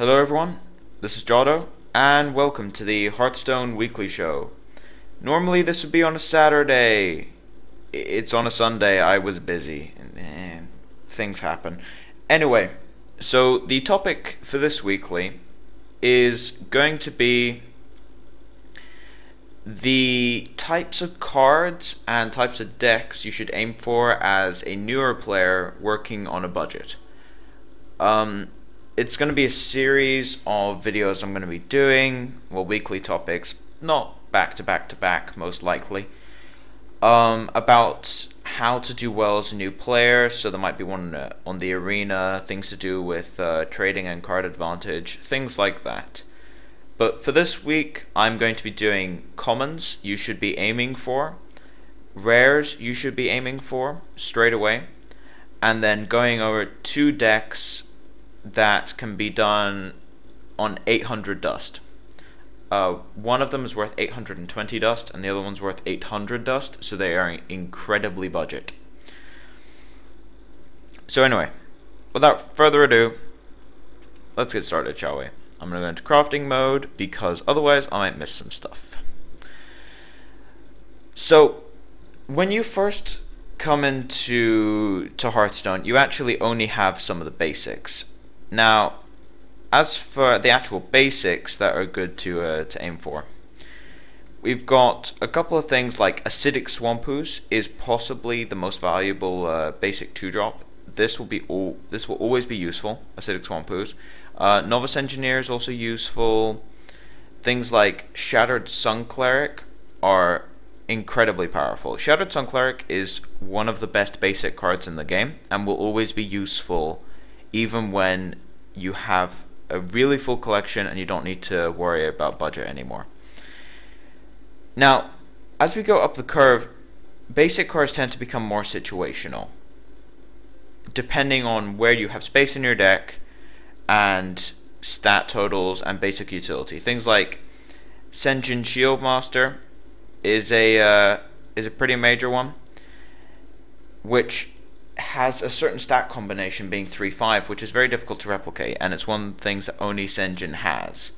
Hello everyone, this is Jotto, and welcome to the Hearthstone Weekly Show. Normally this would be on a Saturday. It's on a Sunday. I was busy, and things happen. Anyway, so the topic for this weekly is going to be the types of cards and types of decks you should aim for as a newer player working on a budget. It's going to be a series of videos I'm going to be doing, well, weekly topics, not back to back to back, most likely, about how to do well as a new player. So there might be one on the arena, things to do with trading and card advantage, things like that. But for this week, I'm going to be doing commons you should be aiming for, rares you should be aiming for straight away, and then going over two decks that can be done on 800 dust. One of them is worth 820 dust, and the other one's worth 800 dust, so they are incredibly budget. So anyway, without further ado, let's get started, shall we? I'm going to go into crafting mode, because otherwise I might miss some stuff. So, when you first come into Hearthstone, you actually only have some of the basics. Now, as for the actual basics that are good to aim for, we've got a couple of things like Acidic Swamp Ooze is possibly the most valuable basic 2-drop. This will always be useful, Acidic Swamp Ooze. Novice Engineer is also useful. Things like Shattered Sun Cleric are incredibly powerful. Shattered Sun Cleric is one of the best basic cards in the game and will always be useful even when you have a really full collection and you don't need to worry about budget anymore. Now, as we go up the curve, basic cards tend to become more situational, depending on where you have space in your deck and stat totals and basic utility. Things like Senjin Shieldmaster is a pretty major one, which has a certain stat combination being 3-5, which is very difficult to replicate, and it's one of the things that only Senjin has,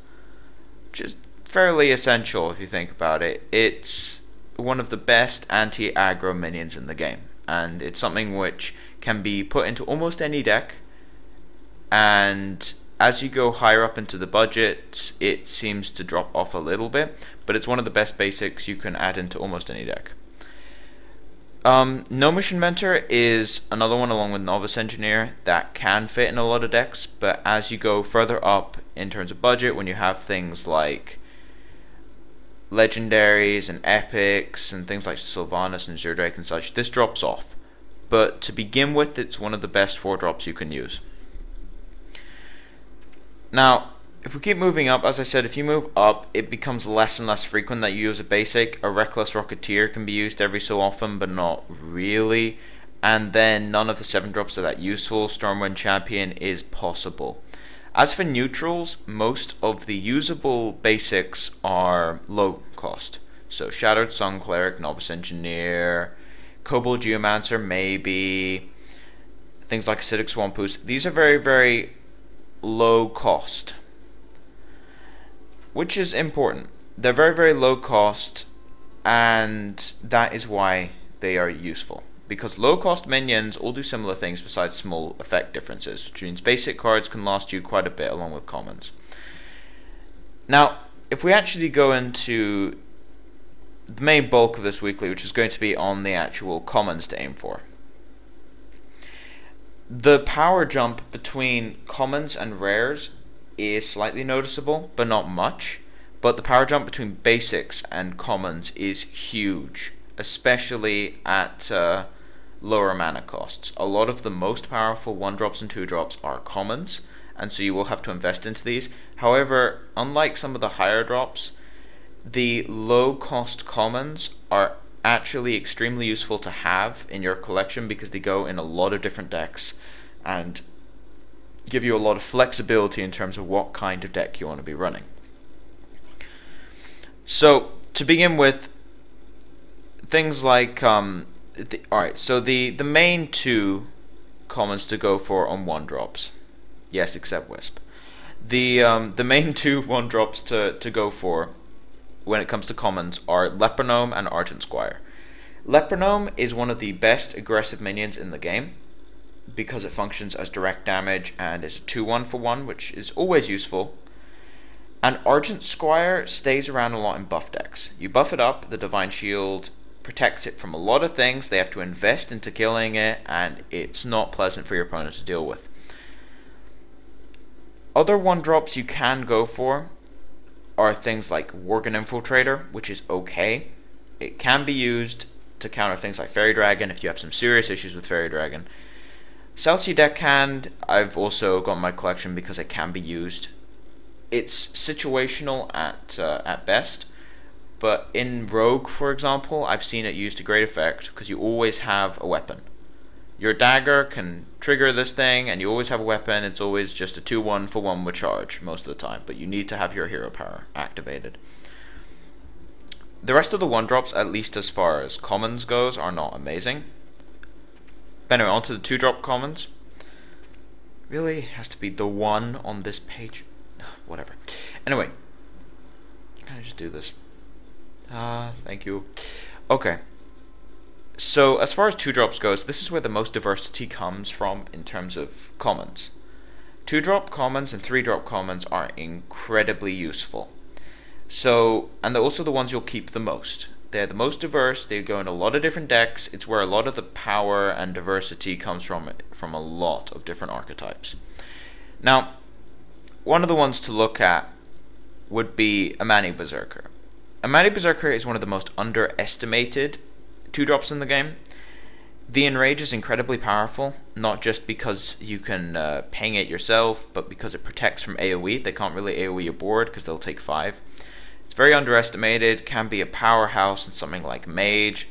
which is fairly essential if you think about it. It's one of the best anti-aggro minions in the game, and it's something which can be put into almost any deck, and as you go higher up into the budget, it seems to drop off a little bit, but it's one of the best basics you can add into almost any deck. Gnomish Inventor is another one along with Novice Engineer that can fit in a lot of decks, but as you go further up in terms of budget, when you have things like legendaries and epics and things like Sylvanas and Zerdrake and such, this drops off. But to begin with, it's one of the best 4-drops you can use. Now, if we keep moving up, as I said, if you move up, it becomes less and less frequent that you use a basic. A Reckless Rocketeer can be used every so often, but not really. And then none of the 7-drops are that useful. Stormwind Champion is possible. As for neutrals, most of the usable basics are low cost. So Shattered Sun Cleric, Novice Engineer, Kobold Geomancer, maybe. Things like Acidic Swamp Ooze. These are very, very low cost, which is important. They're very, very low cost, and that is why they are useful. Because low cost minions all do similar things besides small effect differences, which means basic cards can last you quite a bit along with commons. Now, if we actually go into the main bulk of this weekly, which is going to be on the actual commons to aim for, the power jump between commons and rares is slightly noticeable, but not much. But the power jump between basics and commons is huge, especially at lower mana costs. A lot of the most powerful 1-drops and 2-drops are commons, and so you will have to invest into these. However, unlike some of the higher drops, the low cost commons are actually extremely useful to have in your collection because they go in a lot of different decks and give you a lot of flexibility in terms of what kind of deck you want to be running. So to begin with, things like alright, so the main two commons to go for on 1-drops, yes, except Wisp. The main two 1-drops to go for when it comes to commons are Lepronome and Argent Squire. Lepronome is one of the best aggressive minions in the game because it functions as direct damage and is a 2-1 for 1, which is always useful. And Argent Squire stays around a lot in buff decks. You buff it up, the Divine Shield protects it from a lot of things, they have to invest into killing it, and it's not pleasant for your opponent to deal with. Other 1-drops you can go for are things like Worgen Infiltrator, which is okay. It can be used to counter things like Fairy Dragon if you have some serious issues with Fairy Dragon. Southsea Deckhand I've also got in my collection because it can be used. It's situational at best, but in Rogue, for example, I've seen it used to great effect because you always have a weapon. Your dagger can trigger this thing, and you always have a weapon. It's always just a 2-1 for 1 with charge most of the time, but you need to have your hero power activated. The rest of the 1-drops, at least as far as commons goes, are not amazing. But anyway, on to the 2-drop commons. Really has to be the one on this page. Whatever. Anyway, can I just do this? Thank you. Okay. So as far as 2-drops goes, this is where the most diversity comes from in terms of commons. 2-drop commons and 3-drop commons are incredibly useful. So, and they're also the ones you'll keep the most. They're the most diverse, they go in a lot of different decks, it's where a lot of the power and diversity comes from a lot of different archetypes. Now, one of the ones to look at would be Amani Berserker. Amani Berserker is one of the most underestimated 2-drops in the game. The Enrage is incredibly powerful, not just because you can ping it yourself, but because it protects from AoE. They can't really AoE your board because they'll take 5. It's very underestimated, can be a powerhouse in something like Mage,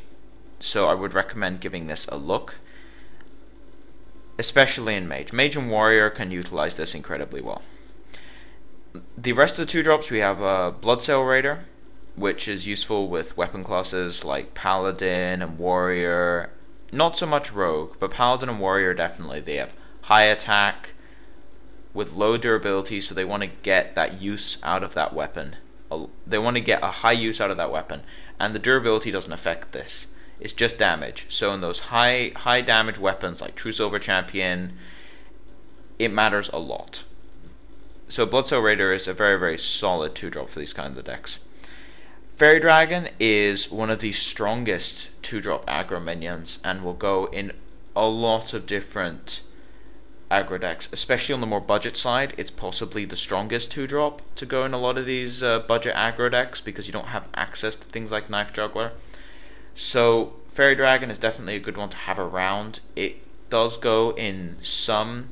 so I would recommend giving this a look, especially in Mage. Mage and Warrior can utilize this incredibly well. The rest of the 2-drops, we have Bloodsail Raider, which is useful with weapon classes like Paladin and Warrior. Not so much Rogue, but Paladin and Warrior definitely. They have high attack with low durability, so they want to get that use out of that weapon. They want to get a high use out of that weapon, and the durability doesn't affect this. It's just damage. So in those high damage weapons like True Silver Champion, it matters a lot. So Bloodsail Raider is a very, very solid 2-drop for these kinds of decks. Fairy Dragon is one of the strongest 2-drop aggro minions and will go in a lot of different aggro decks, especially on the more budget side. It's possibly the strongest 2-drop to go in a lot of these budget aggro decks because you don't have access to things like Knife Juggler. So Fairy Dragon is definitely a good one to have around. It does go in some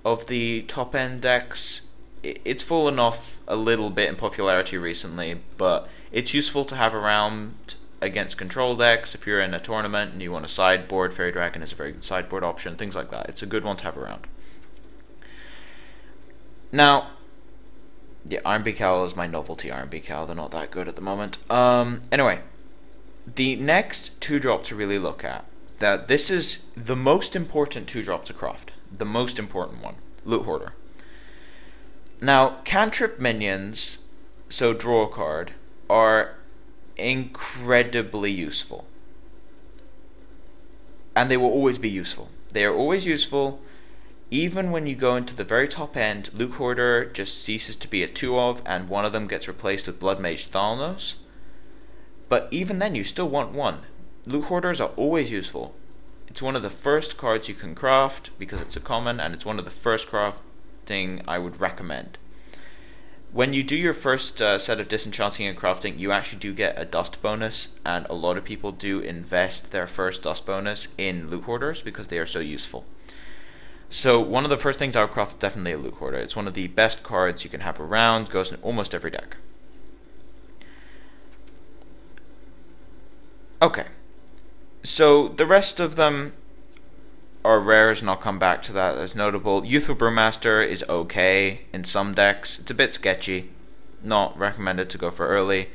of the top end decks. It's fallen off a little bit in popularity recently, but it's useful to have around against control decks. If you're in a tournament and you want a sideboard, Fairy Dragon is a very good sideboard option, things like that. It's a good one to have around. Now, yeah, Iron Beak Owl is my novelty Iron Beak Owl. They're not that good at the moment. Anyway, the next 2-drop to really look at, that this is the most important 2-drop to craft. The most important one, Loot Hoarder. Now, cantrip minions, so draw a card, are incredibly useful. And they will always be useful. They are always useful. Even when you go into the very top end, Loot Hoarder just ceases to be a 2 of, and one of them gets replaced with Blood Mage Thalnos. But even then, you still want one. Loot Hoarders are always useful. It's one of the first cards you can craft because it's a common, and it's one of the first crafting I would recommend. When you do your first set of disenchanting and crafting, you actually do get a dust bonus, and a lot of people do invest their first dust bonus in Loot Hoarders because they are so useful. So one of the first things I would craft is definitely a Loot Hoarder. It's one of the best cards you can have around, goes in almost every deck. Okay, so the rest of them are rares, and I'll come back to that as notable. Youthful Brewmaster is okay in some decks. It's a bit sketchy, not recommended to go for early.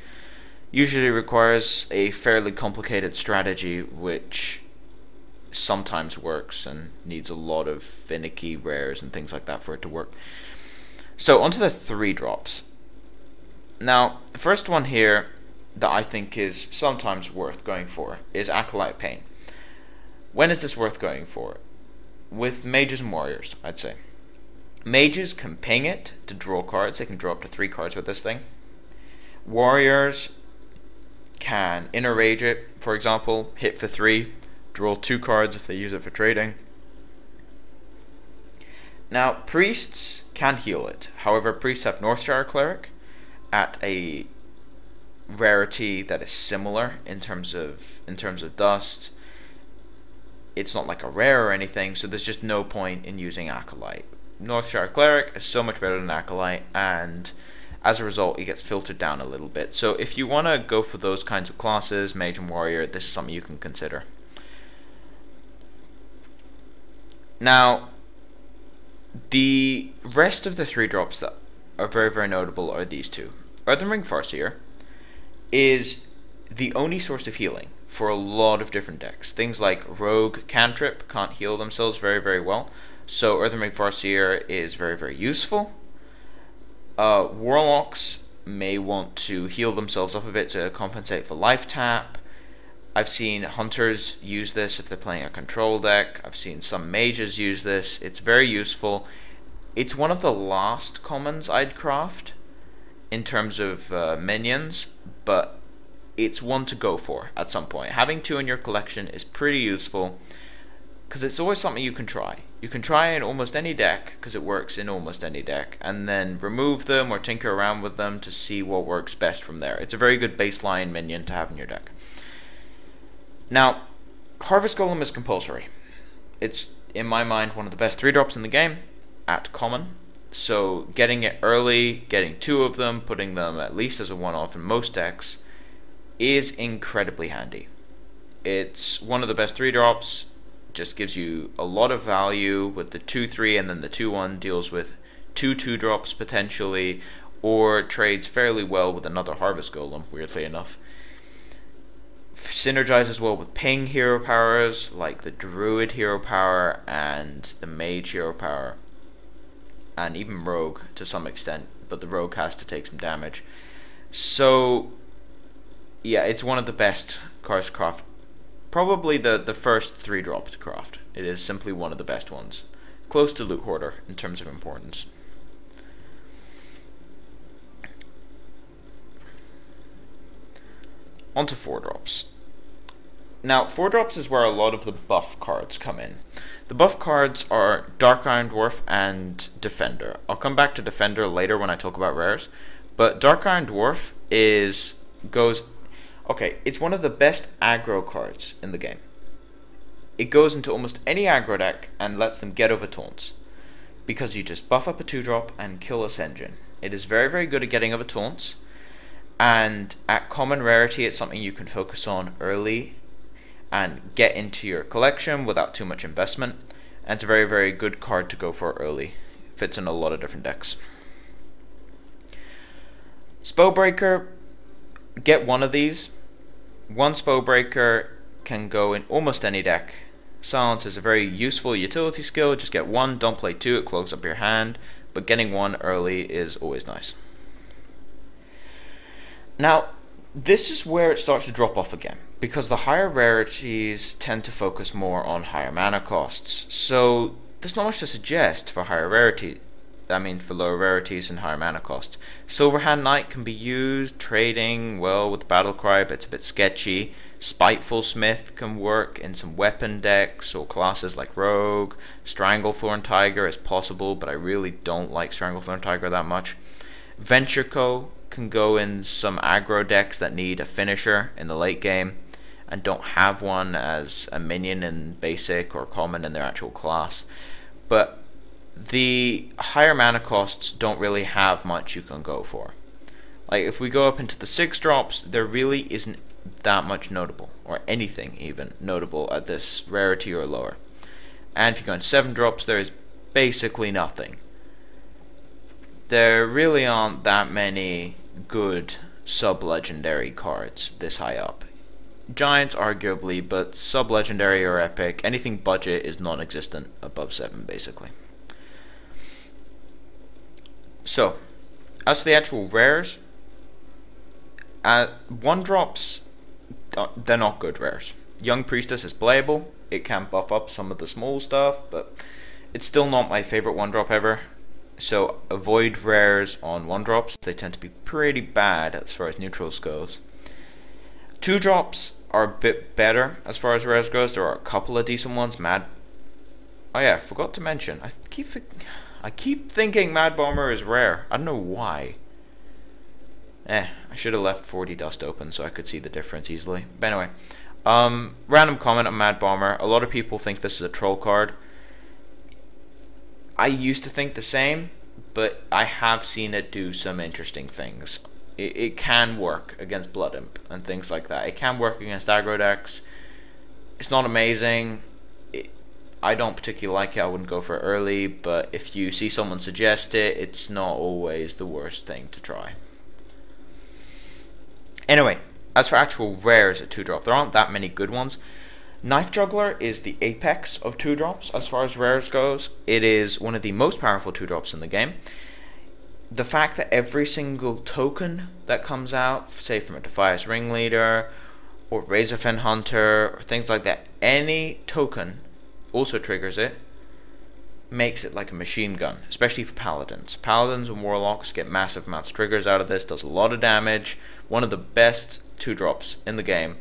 Usually requires a fairly complicated strategy, which sometimes works and needs a lot of finicky rares and things like that for it to work. So onto the 3-drops. Now, the first one here that I think is sometimes worth going for is Acolyte Pain. When is this worth going for? With mages and warriors, I'd say. Mages can ping it to draw cards. They can draw up to 3 cards with this thing. Warriors can inner rage it, for example, hit for 3, draw 2 cards if they use it for trading. Now, priests can heal it. However, priests have Northshire Cleric at a rarity that is similar in terms of dust. It's not like a rare or anything, so there's just no point in using Acolyte. Northshire Cleric is so much better than Acolyte, and as a result, it gets filtered down a little bit. So if you want to go for those kinds of classes, Mage and Warrior, this is something you can consider. Now, the rest of the 3-drops that are very, very notable are these two. Earthenring Farseer is the only source of healing for a lot of different decks. Things like Rogue Cantrip can't heal themselves very, very well, so Earthenring Farseer is very, very useful. Warlocks may want to heal themselves up a bit to compensate for life tap. I've seen hunters use this if they're playing a control deck. I've seen some mages use this. It's very useful. It's one of the last commons I'd craft in terms of minions, but it's one to go for at some point. Having 2 in your collection is pretty useful because it's always something you can try. You can try in almost any deck because it works in almost any deck, and then remove them or tinker around with them to see what works best from there. It's a very good baseline minion to have in your deck. Now, Harvest Golem is compulsory. It's, in my mind, one of the best 3-drops in the game at common. So getting it early, getting 2 of them, putting them at least as a one-off in most decks is incredibly handy. It's one of the best 3-drops, just gives you a lot of value with the 2-3, and then the 2-1 deals with 2 2-drops potentially, or trades fairly well with another Harvest Golem, weirdly enough. Synergizes well with ping hero powers like the Druid hero power and the Mage hero power, and even Rogue to some extent, but the Rogue has to take some damage. So yeah, it's one of the best cards to craft. Probably the first 3-drop to craft. It is simply one of the best ones. Close to Loot Hoarder in terms of importance. Onto 4-drops. Now, 4-drops is where a lot of the buff cards come in. The buff cards are Dark Iron Dwarf and Defender. I'll come back to Defender later when I talk about rares, but Dark Iron Dwarf okay, it's one of the best aggro cards in the game. It goes into almost any aggro deck and lets them get over taunts, because you just buff up a 2-drop and kill a Sen'jin. It is very, very good at getting over taunts, and at common rarity it's something you can focus on early and get into your collection without too much investment, and it's a very, very good card to go for early. Fits in a lot of different decks. Spellbreaker, get one of these. One Spellbreaker can go in almost any deck. Silence is a very useful utility skill. Just get 1, don't play 2, it clogs up your hand, but getting 1 early is always nice. Now, this is where it starts to drop off again, because the higher rarities tend to focus more on higher mana costs. So there's not much to suggest for higher rarity. For lower rarities and higher mana costs. Silverhand Knight can be used trading well with Battlecry, but it's a bit sketchy. Spiteful Smith can work in some weapon decks or classes like Rogue. Stranglethorn Tiger is possible, but I really don't like Stranglethorn Tiger that much. Ventureco can go in some aggro decks that need a finisher in the late game and don't have one as a minion in basic or common in their actual class. But the higher mana costs don't really have much you can go for. Like if we go up into the 6-drops, there really isn't that much notable, or anything even notable at this rarity or lower. And if you go in 7-drops, there is basically nothing. There really aren't that many good sub-legendary cards this high up. Giants arguably, but sub-legendary or epic, anything budget is non-existent above 7 basically. So, as for the actual rares, 1-drops, they're not good rares. Young Priestess is playable. It can buff up some of the small stuff, but it's still not my favorite 1-drop ever. So avoid rares on 1-drops. They tend to be pretty bad as far as neutrals goes. 2-drops are a bit better as far as rares goes. There are a couple of decent ones. Oh yeah, I forgot to mention. I keep thinking Mad Bomber is rare. I don't know why. I should have left 40 Dust open so I could see the difference easily. But anyway, random comment on Mad Bomber. A lot of people think this is a troll card. I used to think the same, but I have seen it do some interesting things. It can work against Blood Imp and things like that. It can work against aggro decks. It's not amazing. I don't particularly like it. I wouldn't go for it early, but if you see someone suggest it, it's not always the worst thing to try. Anyway, as for actual rares at 2-drop, there aren't that many good ones. Knife Juggler is the apex of 2-drops as far as rares goes. It is one of the most powerful 2-drops in the game. The fact that every single token that comes out, say from a Defias Ringleader or Razorfen Hunter or things like that, any token also triggers it, makes it like a machine gun, especially for Paladins. Paladins and Warlocks get massive amounts of triggers out of this, does a lot of damage. One of the best 2-drops in the game.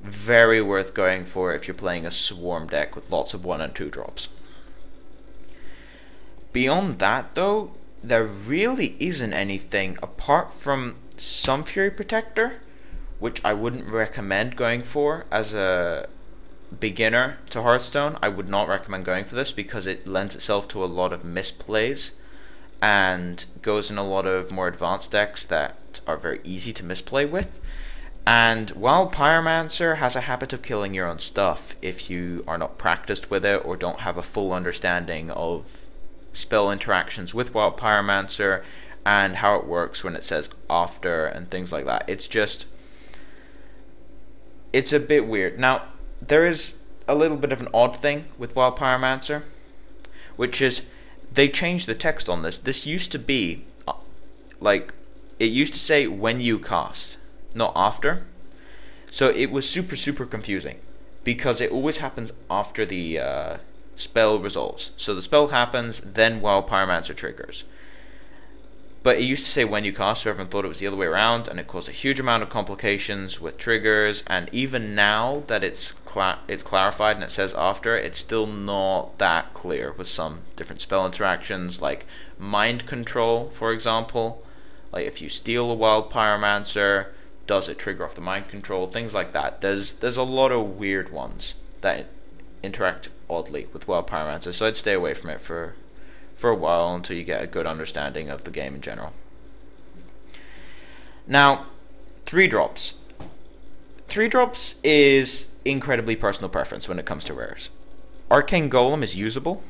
Very worth going for if you're playing a swarm deck with lots of 1 and 2-drops. Beyond that though, there really isn't anything apart from some Fury Protector, which I wouldn't recommend going for as a beginner to Hearthstone. I would not recommend going for this because it lends itself to a lot of misplays and goes in a lot of more advanced decks that are very easy to misplay with. And while Pyromancer has a habit of killing your own stuff if you are not practiced with it or don't have a full understanding of spell interactions with Wild Pyromancer and how it works when it says after and things like that, it's a bit weird. Now, there is a little bit of an odd thing with Wild Pyromancer, which is they changed the text on this. This used to be like, it used to say when you cast, not after. So it was super confusing because it always happens after the spell resolves. So the spell happens, then Wild Pyromancer triggers. But it used to say when you cast, so everyone thought it was the other way around, and it caused a huge amount of complications with triggers. And even now that it's clarified and it says after, it's still not that clear with some different spell interactions, like Mind Control, for example. Like if you steal a Wild Pyromancer, does it trigger off the Mind Control? Things like that. There's a lot of weird ones that interact oddly with Wild Pyromancer, so I'd stay away from it for a while until you get a good understanding of the game in general. Now, 3-drops. 3-drops is incredibly personal preference when it comes to rares. Arcane Golem is usable.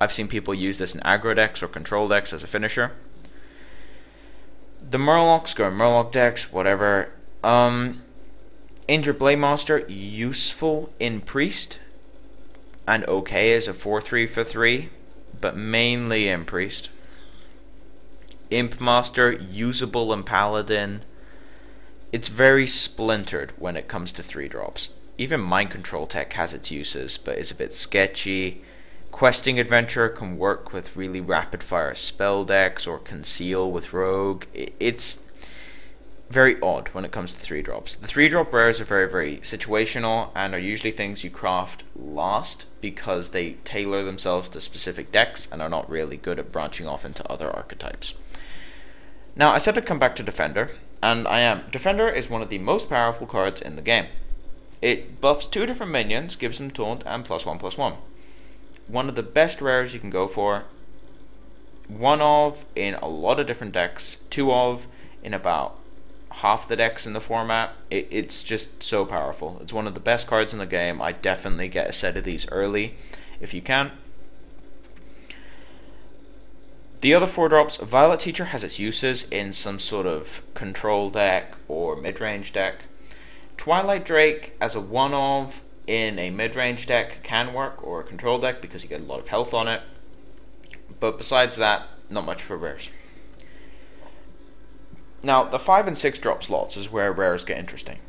I've seen people use this in aggro decks or control decks as a finisher. The Murlocs go in Murloc decks, whatever. Injured Blade Monster, useful in Priest, and okay as a 4/3 for 3. But mainly in Priest. Imp Master, usable in Paladin. It's very splintered when it comes to 3-drops. Even Mind Control tech has its uses, but it's a bit sketchy. Questing Adventurer can work with really rapid fire spell decks or Conceal with Rogue. It's very odd when it comes to 3-drops. The 3-drop rares are very situational and are usually things you craft last because they tailor themselves to specific decks and are not really good at branching off into other archetypes. Now, I said I'd come back to Defender, and I am. Defender is one of the most powerful cards in the game. It buffs 2 different minions, gives them taunt and +1/+1. One of the best rares you can go for. 1 of in a lot of different decks. 2 of in about half the decks in the format. It's just so powerful. It's one of the best cards in the game. I definitely get a set of these early if you can. The other 4-drops, Violet Teacher has its uses in some sort of control deck or mid-range deck. Twilight Drake as a 1 of in a mid-range deck can work, or a control deck, because you get a lot of health on it. But besides that, not much for rares. Now, the 5 and 6 drop slots is where rares get interesting.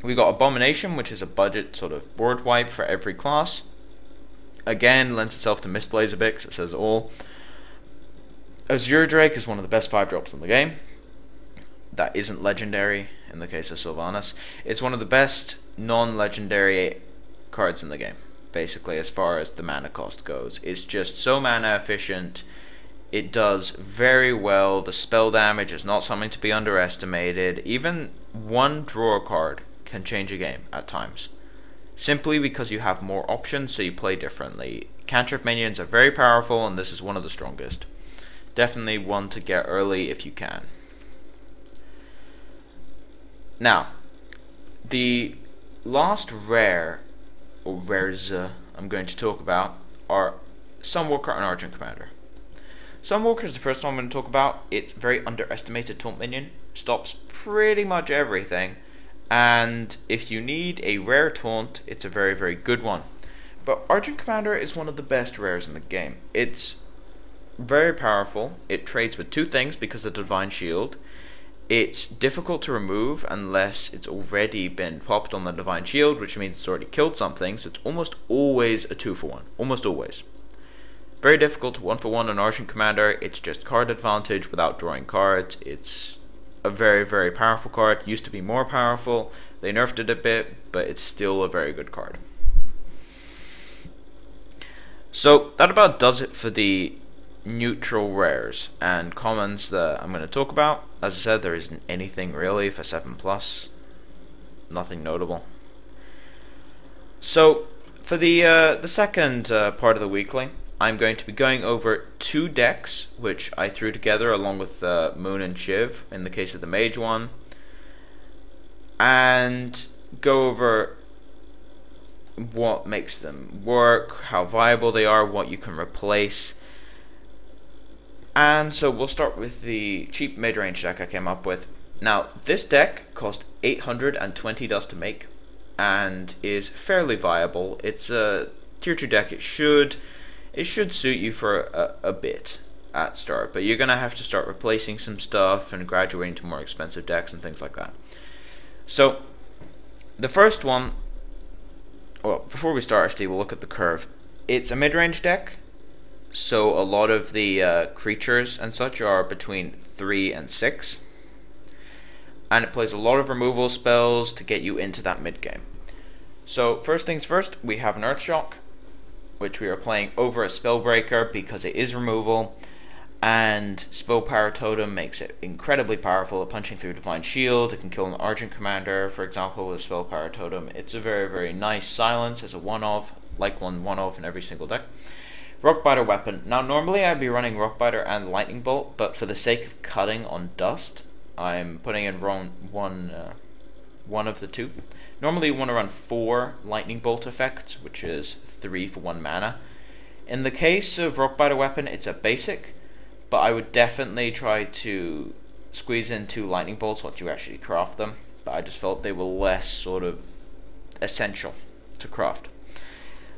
We got Abomination, which is a budget sort of board wipe for every class. Again, lends itself to misplays a bit because it says all. Azure Drake is one of the best 5 drops in the game. That isn't legendary in the case of Sylvanas. It's one of the best non-legendary cards in the game, basically, as far as the mana cost goes. It's just so mana efficient. It does very well. The spell damage is not something to be underestimated. Even one draw card can change a game at times, simply because you have more options, so you play differently. Cantrip minions are very powerful, and this is one of the strongest. Definitely one to get early if you can. Now, the last rare, or rares I'm going to talk about, are Sunwalker and Argent Commander. Sunwalker is the first one I'm going to talk about. It's a very underestimated taunt minion. Stops pretty much everything. And if you need a rare taunt, it's a very, very good one. But Argent Commander is one of the best rares in the game. It's very powerful. It trades with 2 things because of the Divine Shield. It's difficult to remove unless it's already been popped on the Divine Shield, which means it's already killed something, so it's almost always a 2-for-1. Almost always. Very difficult to 1-for-1 on Argent Commander. It's just card advantage without drawing cards. It's a very, very powerful card. Used to be more powerful. They nerfed it a bit, but it's still a very good card. So that about does it for the neutral rares and commons that I'm going to talk about. As I said, there isn't anything really for 7+. Nothing notable. So for the second part of the weekly, I'm going to be going over 2 decks which I threw together along with Moon and Shiv in the case of the Mage one, and go over what makes them work, how viable they are, what you can replace. And so we'll start with the cheap mid-range deck I came up with. Now, this deck cost 820 dust to make and is fairly viable. It's a tier 2 deck. It should suit you for a bit at start, but you're gonna have to start replacing some stuff and graduating to more expensive decks and things like that. So the first one, well, before we start, actually, we'll look at the curve. It's a mid-range deck, so a lot of the creatures and such are between 3 and 6, and it plays a lot of removal spells to get you into that mid-game. So first things first, we have an Earthshock, which we are playing over a Spellbreaker because it is removal, and Spell Power Totem makes it incredibly powerful at punching through Divine Shield. It can kill an Argent Commander, for example, with Spell Power Totem. It's a very, very nice silence as a one-off, like one-off in every single deck. Rockbiter Weapon. Now, normally I'd be running Rockbiter and Lightning Bolt, but for the sake of cutting on dust, I'm putting in one of the 2. Normally you want to run 4 Lightning Bolt effects, which is 3 for 1 mana. In the case of Rockbiter Weapon, it's a basic, but I would definitely try to squeeze in 2 Lightning Bolts once you actually craft them, but I just felt they were less sort of essential to craft.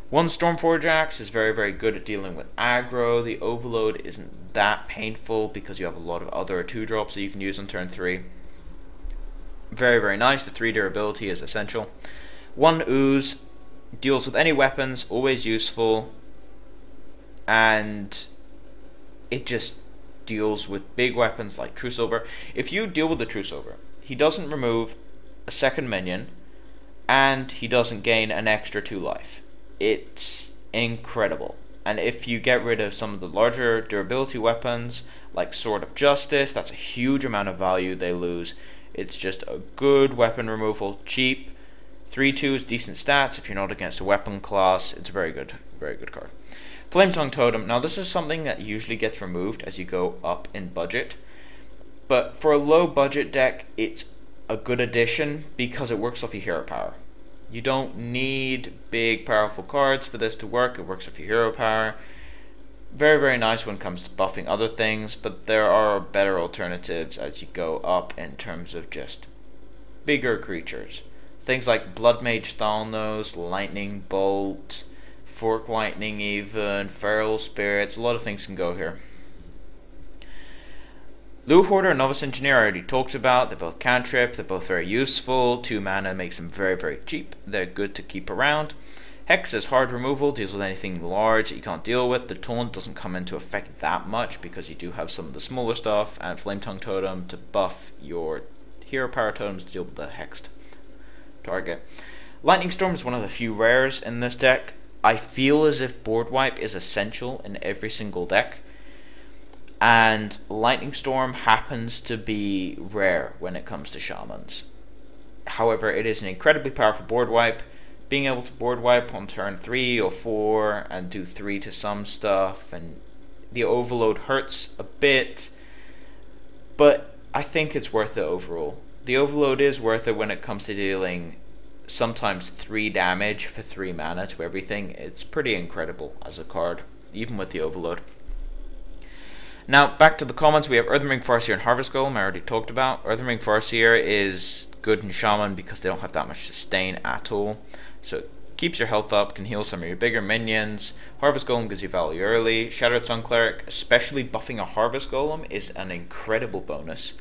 1 Stormforge Axe is very, very good at dealing with aggro. The Overload isn't that painful because you have a lot of other 2-drops that you can use on turn 3. Very, very nice. The 3 durability is essential. 1 Ooze deals with any weapons, always useful, and it just deals with big weapons like True Silver. If you deal with the True Silver, he doesn't remove a second minion, and he doesn't gain an extra 2 life. It's incredible. And if you get rid of some of the larger durability weapons like Sword of Justice, that's a huge amount of value they lose. It's just a good weapon removal, cheap. 3/2 is decent stats if you're not against a weapon class. It's a very good card. Flametongue Totem. Now this is something that usually gets removed as you go up in budget, but for a low budget deck it's a good addition because it works off your hero power. You don't need big powerful cards for this to work. It works off your hero power. Very, very nice when it comes to buffing other things, but there are better alternatives as you go up in terms of just bigger creatures. Things like Blood Mage Thalnos, Lightning Bolt, Fork Lightning even, Feral Spirits, a lot of things can go here. Lure Hoarder and Novice Engineer I already talked about. They're both cantrip, they're both very useful. 2 mana makes them very, very cheap. They're good to keep around. Hex is hard removal, deals with anything large that you can't deal with. The taunt doesn't come into effect that much because you do have some of the smaller stuff, and Flame Tongue Totem to buff your hero power totems to deal with the hexed target. Lightning Storm is one of the few rares in this deck. I feel as if board wipe is essential in every single deck, and Lightning Storm happens to be rare when it comes to shamans. However, it is an incredibly powerful board wipe. Being able to board wipe on turn 3 or 4 and do 3 to some stuff, and the overload hurts a bit, but I think it's worth it overall. The overload is worth it when it comes to dealing sometimes 3 damage for 3 mana to everything. It's pretty incredible as a card, even with the overload. Now, back to the comments, we have Earthenring Farseer and Harvest Golem, I already talked about. Earthenring Farseer is good in Shaman because they don't have that much sustain at all. So it keeps your health up, can heal some of your bigger minions. Harvest Golem gives you value early. Shattered Sun Cleric, especially buffing a Harvest Golem, is an incredible bonus.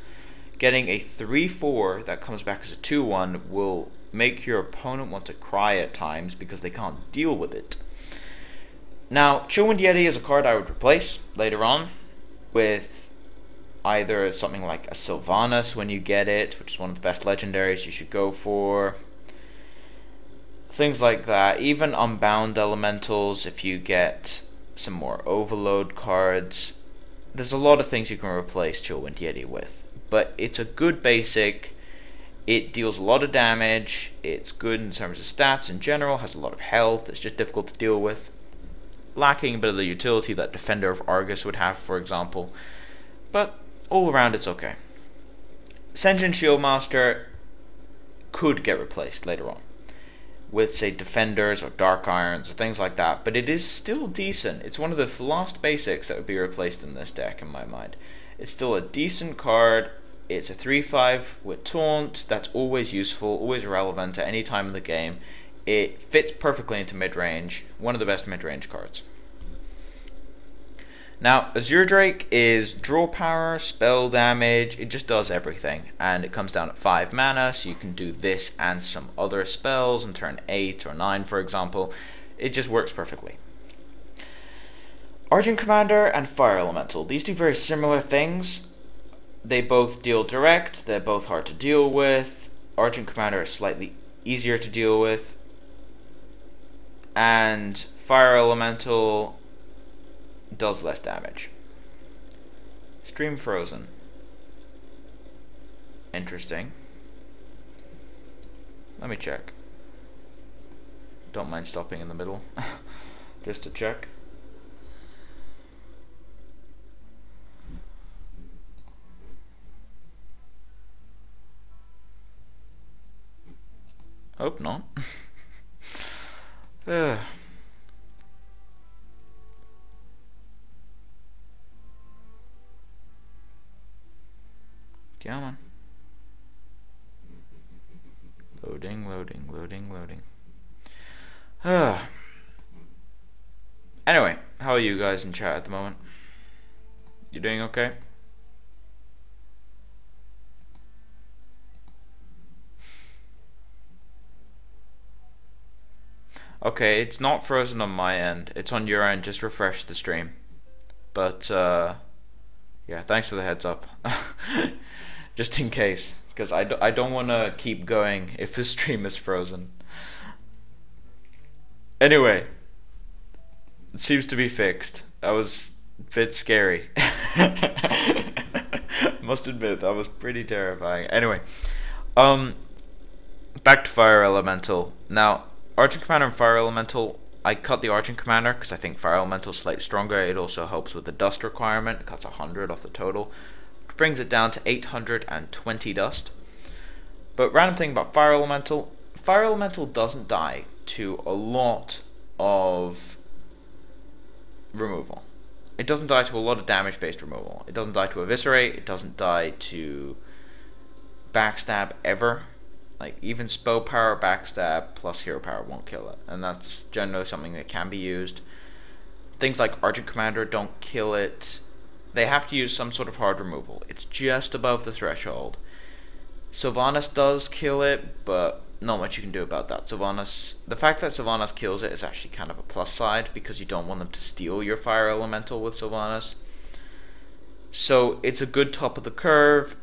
Getting a 3/4 that comes back as a 2/1 will make your opponent want to cry at times because they can't deal with it. Now, Chillwind Yeti is a card I would replace later on with either something like a Sylvanas when you get it, which is one of the best legendaries you should go for. Things like that. Even Unbound Elementals if you get some more Overload cards. There's a lot of things you can replace Chillwind Yeti with. But it's a good basic. It deals a lot of damage. It's good in terms of stats in general. Has a lot of health. It's just difficult to deal with. Lacking a bit of the utility that Defender of Argus would have, for example. But all around it's okay. Sen'jin Shieldmaster could get replaced later on with, say, Defenders or Dark Irons or things like that, but it is still decent. It's one of the last basics that would be replaced in this deck in my mind. It's still a decent card. It's a 3/5 with Taunt. That's always useful, always relevant at any time in the game. It fits perfectly into mid-range. One of the best mid-range cards. Now, Azure Drake is draw power, spell damage, it just does everything. And it comes down at 5 mana, so you can do this and some other spells on turn 8 or 9, for example. It just works perfectly. Argent Commander and Fire Elemental. These do very similar things. They both deal direct, they're both hard to deal with. Argent Commander is slightly easier to deal with. And Fire Elemental does less damage. Stream frozen. Interesting. Let me check. Don't mind stopping in the middle. Just to check. Hope not. Come on. Loading, loading, loading, loading. Anyway, how are you guys in chat at the moment? You doing okay? Okay, it's not frozen on my end. It's on your end. Just refresh the stream. But, yeah, thanks for the heads up. Just in case. Because I don't want to keep going if the stream is frozen. Anyway. It seems to be fixed. That was a bit scary. Must admit, that was pretty terrifying. Anyway. Back to Fire Elemental. Now, Argent Commander and Fire Elemental, I cut the Argent Commander because I think Fire Elemental is slightly stronger. It also helps with the dust requirement. It cuts 100 off the total, which brings it down to 820 dust. But random thing about Fire Elemental doesn't die to a lot of removal. It doesn't die to a lot of damage-based removal. It doesn't die to Eviscerate. It doesn't die to Backstab ever. Like, even spell power, backstab, plus hero power won't kill it. And that's generally something that can be used. Things like Argent Commander don't kill it. they have to use some sort of hard removal. It's just above the threshold. Sylvanas does kill it, but not much you can do about that. The fact that Sylvanas kills it is actually kind of a plus side, because you don't want them to steal your fire elemental with Sylvanas. So it's a good top of the curve.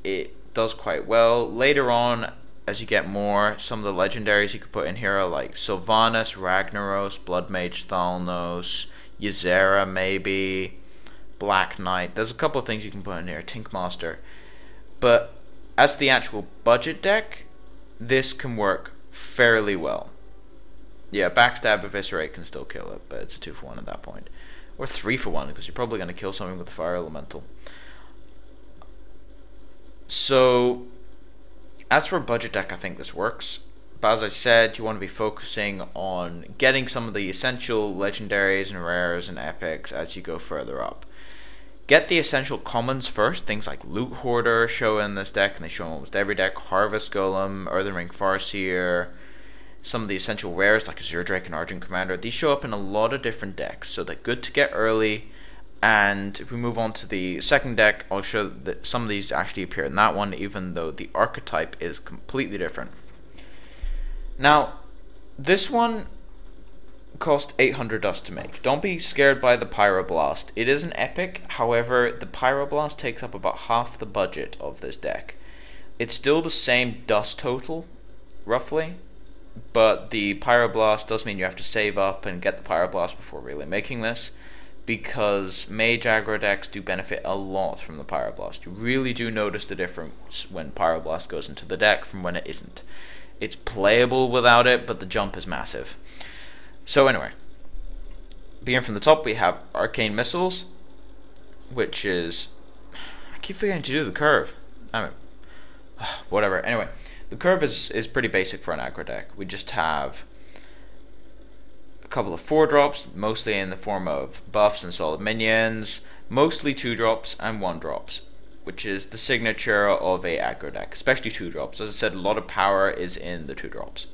It does quite well. Later on, as you get more, some of the legendaries you could put in here are like Sylvanas, Ragnaros, Blood Mage Thalnos, Ysera maybe, Black Knight. There's a couple of things you can put in here, Tinkmaster. But as the actual budget deck, this can work fairly well. Yeah, Backstab, Eviscerate can still kill it, but it's a 2-for-1 at that point. Or 3-for-1, because you're probably going to kill something with the Fire Elemental. So, as for a budget deck, I think this works. But as I said, you want to be focusing on getting some of the essential legendaries and rares and epics as you go further up. Get the essential commons first. Things like Loot Hoarder show in this deck, and they show in almost every deck. Harvest Golem, Earthen Ring Farseer. Some of the essential rares like Azure Drake and Argent Commander. These show up in a lot of different decks, so they're good to get early. And if we move on to the second deck, I'll show that some of these actually appear in that one, even though the archetype is completely different. Now, this one cost 800 dust to make. Don't be scared by the Pyroblast. It is an epic, however, the Pyroblast takes up about half the budget of this deck. It's still the same dust total, roughly, but the Pyroblast does mean you have to save up and get the Pyroblast before really making this, because mage aggro decks do benefit a lot from the Pyroblast. You really do notice the difference when Pyroblast goes into the deck from when it isn't. It's playable without it, but the jump is massive. So anyway, beginning from the top, we have Arcane Missiles, which is... I keep forgetting to do the curve. I mean, whatever. Anyway, the curve is pretty basic for an aggro deck. We just have a couple of 4-drops, mostly in the form of buffs and solid minions, mostly 2-drops and 1-drops, which is the signature of a aggro deck, especially 2-drops. As I said, a lot of power is in the 2-drops.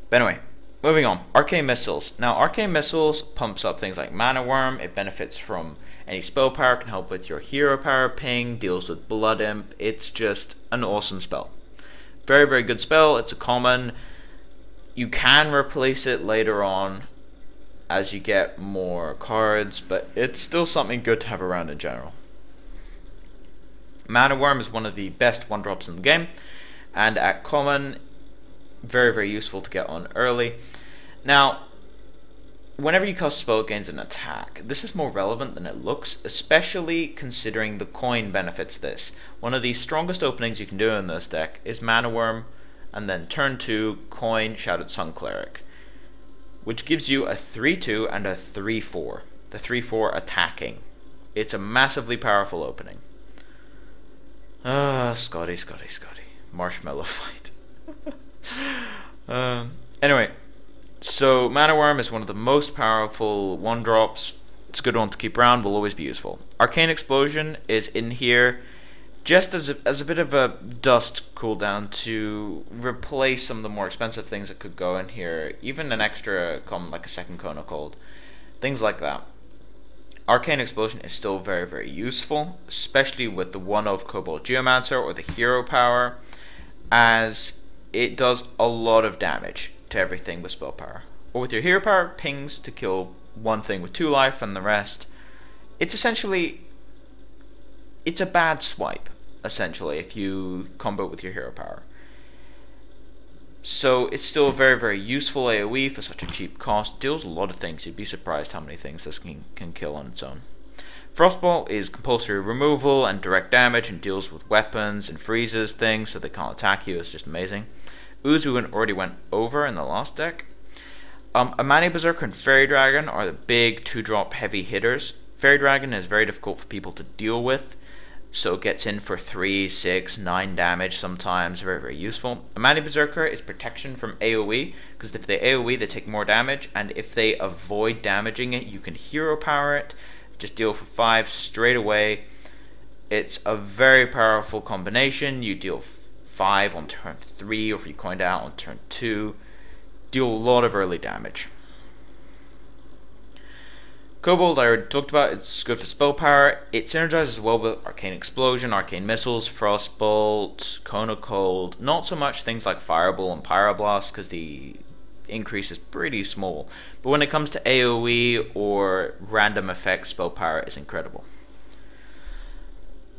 But anyway, moving on. Arcane Missiles. Now, Arcane Missiles pumps up things like Mana Worm. It benefits from any spell power, can help with your hero power ping, deals with Blood Imp. It's just an awesome spell. Very, very good spell. It's a common. You can replace it later on as you get more cards, but it's still something good to have around in general. Mana Worm is one of the best 1-drops in the game, and at common, very, very useful to get on early. Now, whenever you cast a spell, it gains an attack. This is more relevant than it looks, especially considering the coin benefits this. One of the strongest openings you can do in this deck is Mana Worm, and then turn 2, coin, Shadowed Sun Cleric, which gives you a 3-2 and a 3-4. The 3-4 attacking. It's a massively powerful opening. Scotty. Marshmallow fight. Anyway, so Mana Worm is one of the most powerful 1-drops. It's a good one to keep around, will always be useful. Arcane Explosion is in here just as a bit of a dust cooldown to replace some of the more expensive things that could go in here. Even an extra common like a second Cone of Cold. Things like that. Arcane Explosion is still very, very useful, especially with the 1-of Cobalt Geomancer or the hero power, as it does a lot of damage to everything with spell power. Or with your hero power, pings to kill one thing with 2 life and the rest. It's essentially... it's a bad swipe, essentially, if you combo with your hero power. So it's still a very, very useful AoE for such a cheap cost. Deals a lot of things. You'd be surprised how many things this can kill on its own. Frostbolt is compulsory removal and direct damage, and deals with weapons and freezes things so they can't attack you. It's just amazing. Ooze we already went over in the last deck. Amani Berserker and Fairy Dragon are the big 2-drop heavy hitters. Fairy Dragon is very difficult for people to deal with, so it gets in for 3, 6, 9 damage sometimes. Very, very useful. Amani Berserker is protection from AoE, because if they AoE they take more damage, and if they avoid damaging it, you can hero power it. Just deal for 5 straight away. It's a very powerful combination. You deal 5 on turn 3, or if you coin it out on turn 2. Deal a lot of early damage. Kobold, I already talked about. It's good for spell power. It synergizes well with Arcane Explosion, Arcane Missiles, Frostbolt, Cone of Cold. Not so much things like Fireball and Pyroblast, because the increase is pretty small. But when it comes to AoE or random effects, spell power is incredible.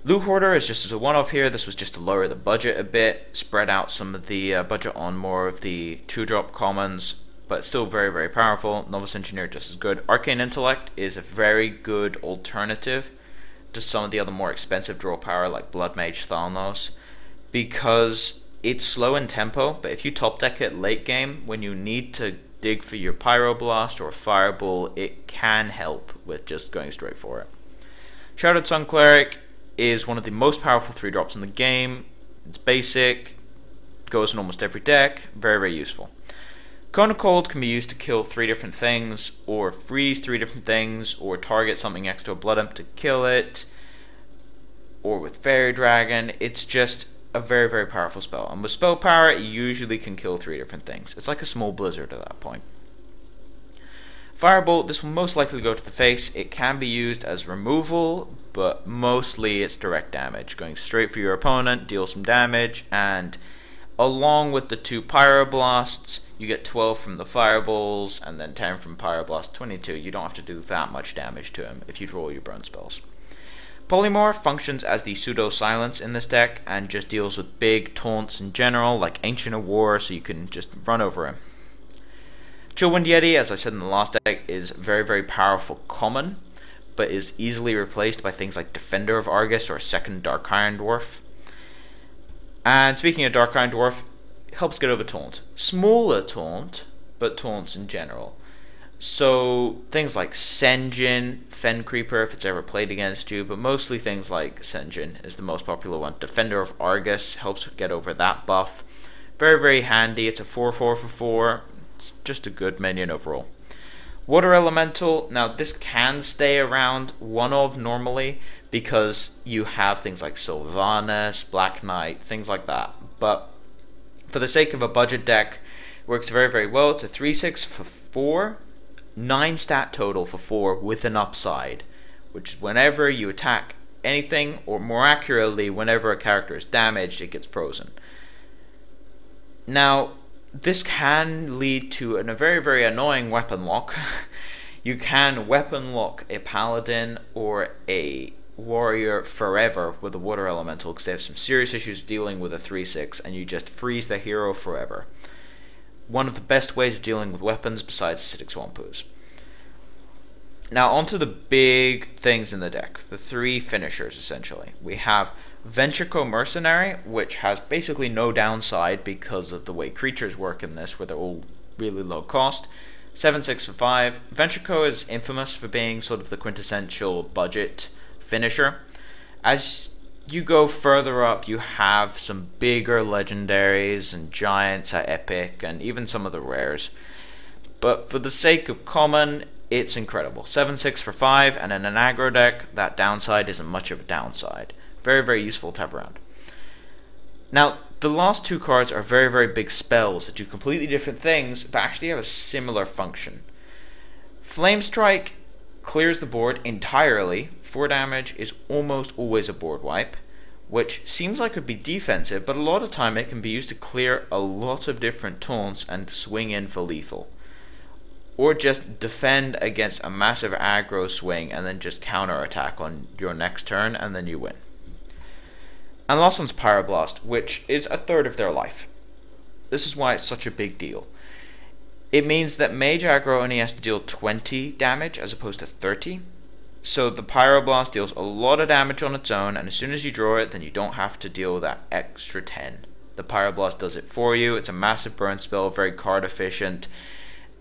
Loot Hoarder is just as a one-off here. This was just to lower the budget a bit, spread out some of the budget on more of the 2-drop commons, but still very, very powerful. Novice Engineer just as good. Arcane Intellect is a very good alternative to some of the other more expensive draw power like Blood Mage Thalnos, because it's slow in tempo, but if you top deck it late game, when you need to dig for your Pyroblast or Fireball, it can help with just going straight for it. Shrouded Sun Cleric is one of the most powerful 3-drops in the game. It's basic, goes in almost every deck, very, very useful. Cone of Cold can be used to kill 3 different things, or freeze 3 different things, or target something next to a Blood Imp to kill it, or with Fairy Dragon. It's just a very, very powerful spell. And with spell power, it usually can kill 3 different things. It's like a small blizzard at that point. Firebolt, this will most likely go to the face. It can be used as removal, but mostly it's direct damage. Going straight for your opponent, deal some damage, and along with the 2 Pyroblasts, you get 12 from the Fireballs, and then 10 from Pyroblast, 22. You don't have to do that much damage to him if you draw your burn spells. Polymorph functions as the pseudo-silence in this deck, and just deals with big taunts in general, like Ancient of War, so you can just run over him. Chillwind Yeti, as I said in the last deck, is very, very powerful common, but is easily replaced by things like Defender of Argus or a second Dark Iron Dwarf. And speaking of Dark Iron Dwarf, it helps get over taunt. Smaller taunt, but taunts in general. So things like Senjin, Fen Creeper if it's ever played against you, but mostly things like Senjin is the most popular one. Defender of Argus helps get over that buff. Very, very handy. It's a 4/4 for 4. It's just a good minion overall. Water Elemental, now this can stay around one of normally because you have things like Sylvanas, Black Knight, things like that. But for the sake of a budget deck, it works very, very well. It's a 3/6 for 4, 9 stat total for 4 with an upside, which is whenever you attack anything, or more accurately, whenever a character is damaged, it gets frozen. Now, this can lead to a very, very annoying weapon lock. You can weapon lock a paladin or a warrior forever with a water elemental because they have some serious issues dealing with a 3/6, and you just freeze the hero forever. One of the best ways of dealing with weapons besides acidic Swampoos. Now onto the big things in the deck, the 3 finishers essentially. We have Ventrico Mercenary, which has basically no downside because of the way creatures work in this, where they're all really low cost. 7/6 for 5. Ventrico is infamous for being sort of the quintessential budget finisher. As you go further up, you have some bigger legendaries and giants at epic, and even some of the rares. But for the sake of common, it's incredible. 7/6 for 5, and in an aggro deck, that downside isn't much of a downside. Very, very useful to have around. Now, the last 2 cards are very, very big spells that do completely different things, but actually have a similar function. Flame Strike clears the board entirely. 4 damage is almost always a board wipe, which seems like it would be defensive, but a lot of time it can be used to clear a lot of different taunts and swing in for lethal. Or just defend against a massive aggro swing and then just counter attack on your next turn, and then you win. And the last one's Pyroblast, which is a third of their life. This is why it's such a big deal. It means that Mage aggro only has to deal 20 damage as opposed to 30. So the Pyroblast deals a lot of damage on its own, and as soon as you draw it, then you don't have to deal that extra 10. The Pyroblast does it for you. It's a massive burn spell, very card efficient.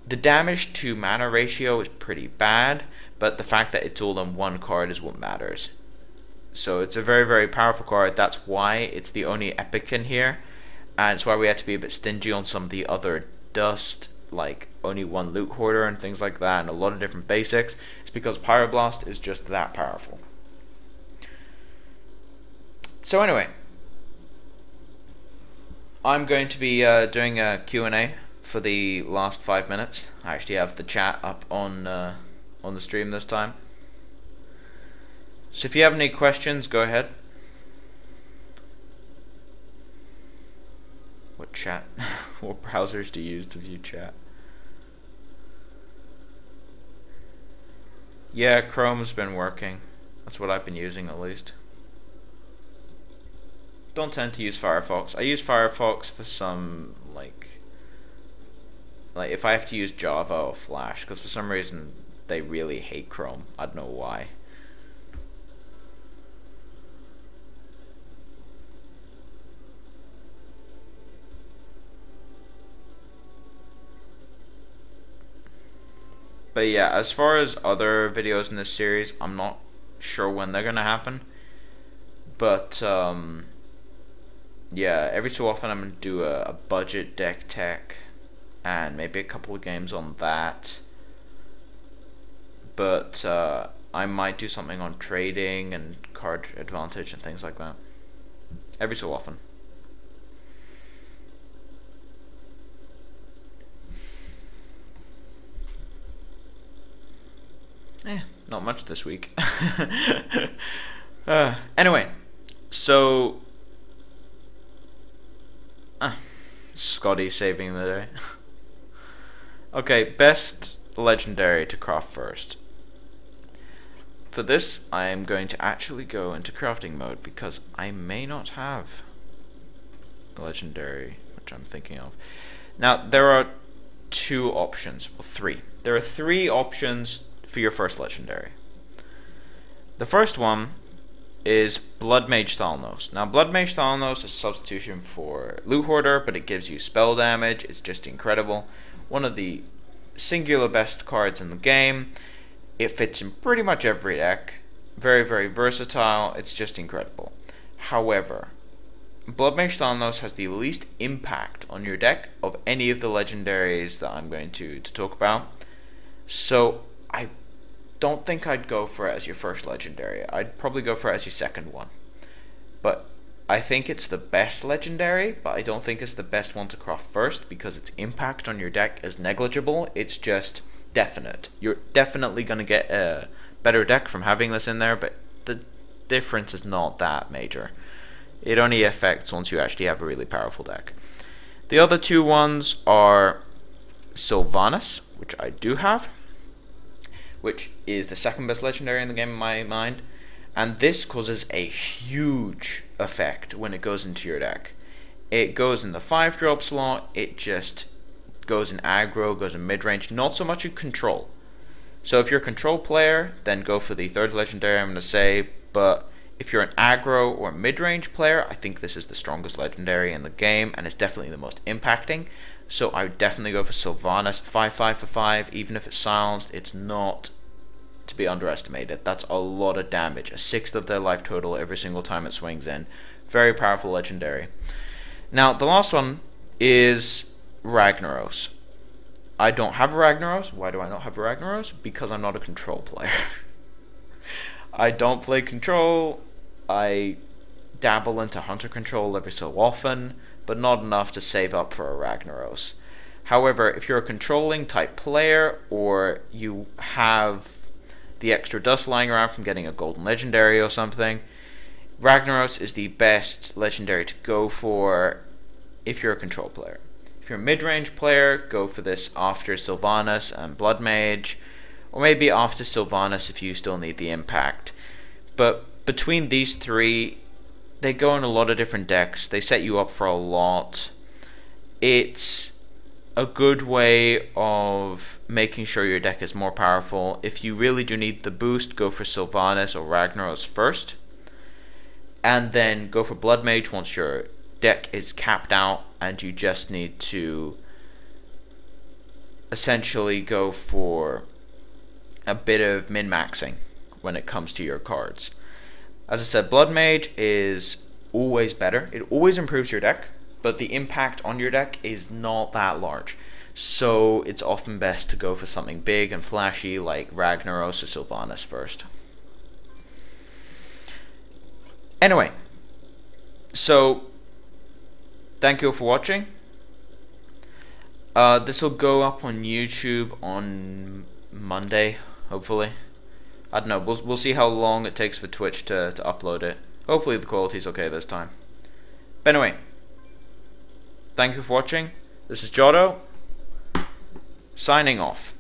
The damage to mana ratio is pretty bad, but the fact that it's all in one card is what matters. So it's a very, very powerful card. That's why it's the only epic in here, and it's why we had to be a bit stingy on some of the other dust, like only 1 Loot Hoarder and things like that, and a lot of different basics. It's because Pyroblast is just that powerful. So anyway, I'm going to be doing a Q&A for the last 5 minutes. I actually have the chat up on on the stream this time. So if you have any questions, go ahead. What chat? What browsers do you use to view chat? Yeah, Chrome's been working. That's what I've been using, at least. Don't tend to use Firefox. I use Firefox for some, like if I have to use Java or Flash, because for some reason they really hate Chrome. I don't know why. But yeah, as far as other videos in this series, I'm not sure when they're gonna happen. But yeah, every so often I'm gonna do a budget deck tech and maybe a couple of games on that. But I might do something on trading and card advantage and things like that. Every so often. Not much this week. Anyway, so Scotty saving the day. Okay, best legendary to craft first. For this, I am going to actually go into crafting mode because I may not have a legendary, which I'm thinking of. Now, there are two options, well, three. There are three options for your first legendary. The first one is Blood Mage Thalnos. Now, Blood Mage Thalnos is a substitution for Loot Hoarder, but it gives you spell damage. It's just incredible. One of the singular best cards in the game. It fits in pretty much every deck. Very, very versatile. It's just incredible. However, Blood Mage Thalnos has the least impact on your deck of any of the legendaries that I'm going to talk about. So I don't think I'd go for it as your first legendary. I'd probably go for it as your second one. But I think it's the best legendary, but I don't think it's the best one to craft first because its impact on your deck is negligible. It's just definite. You're definitely going to get a better deck from having this in there, but the difference is not that major. It only affects once you actually have a really powerful deck. The other two ones are Sylvanas, which I do have, which is the second best legendary in the game in my mind, and this causes a huge effect when it goes into your deck. It goes in the 5-drop slot, it just goes in aggro, goes in mid-range, not so much in control. So if you're a control player, then go for the third legendary I'm going to say, but if you're an aggro or mid-range player, I think this is the strongest legendary in the game, and it's definitely the most impacting. So I would definitely go for Sylvanas, 5/5 for 5, even if it's silenced, it's not to be underestimated. That's a lot of damage, a sixth of their life total every single time it swings in. Very powerful legendary. Now, the last one is Ragnaros. I don't have a Ragnaros. Why do I not have a Ragnaros? Because I'm not a control player. I don't play control. I dabble into hunter control every so often, but not enough to save up for a Ragnaros. However, if you're a controlling type player, or you have the extra dust lying around from getting a golden legendary or something, Ragnaros is the best legendary to go for if you're a control player. If you're a mid-range player, go for this after Sylvanas and Blood Mage, or maybe after Sylvanas if you still need the impact. But between these three, they go in a lot of different decks. They set you up for a lot. It's a good way of making sure your deck is more powerful. If you really do need the boost, go for Sylvanas or Ragnaros first, and then go for Blood Mage once your deck is capped out and you just need to essentially go for a bit of min-maxing when it comes to your cards. As I said, Blood Mage is always better. It always improves your deck, but the impact on your deck is not that large. So it's often best to go for something big and flashy like Ragnaros or Sylvanas first. Anyway, so thank you all for watching. This will go up on YouTube on Monday, hopefully. I don't know, we'll see how long it takes for Twitch to upload it. Hopefully the quality's okay this time. But anyway, thank you for watching. This is Jotto, signing off.